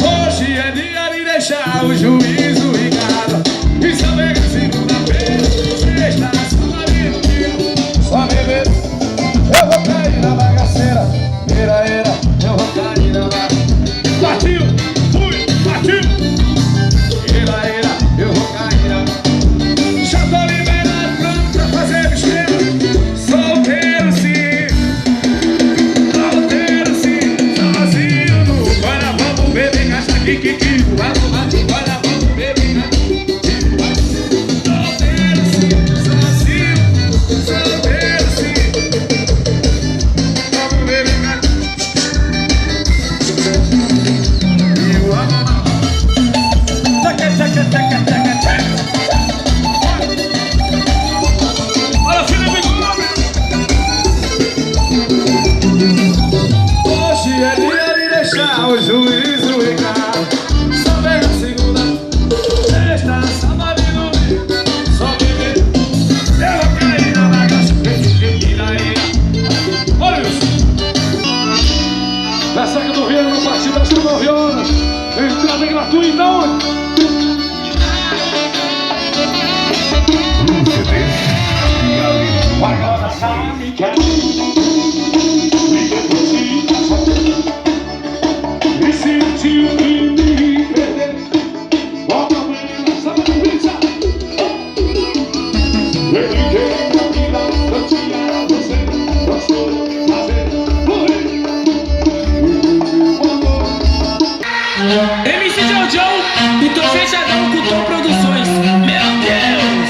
Hoje é dia de deixar o juízo em casa e saber que segunda-feira, sexta, sábado e domingo só beber. Eu vou cair na bagaceira, era, eu vou cair na bagaceira. Partiu, fui, partiu. Era, eu vou cair na bagaceira. Já tô liberado, pronto pra fazer besteira. Solteiro sim, sozinho no Guará, vamos beber, gasta kikiki. Agora vamos beber, gasta kikiki. Solteiro sim, sozinho, solteiro sim. Vamos beber, gasta e o amor. Tchaca, tchaca, tchaca, tchaca, tchaca. Olha, Felipe Gomes. Hoje é dia de deixar o juízo em casa. Só pega segunda, sexta, sábado e domingo. Só beber, eu vou cair na bagaça. Olha isso. Da saca do Rio, no partido das 9 horas. Entrada gratuita onde? Agora sabe que é e sentiu que me perdeu. Volta amanhã, sábado e pizza. Eu liguei pra vida, eu tinha você. Gostou de fazer morrer. MC Jojo, e tô fechadão com Tom Produções. Meu Deus!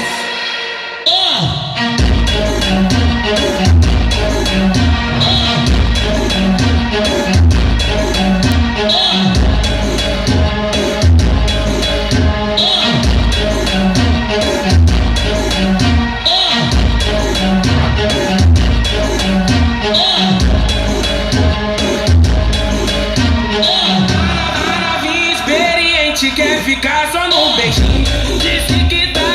Novinha experiente quer ficar só no beijinho. Disse que tá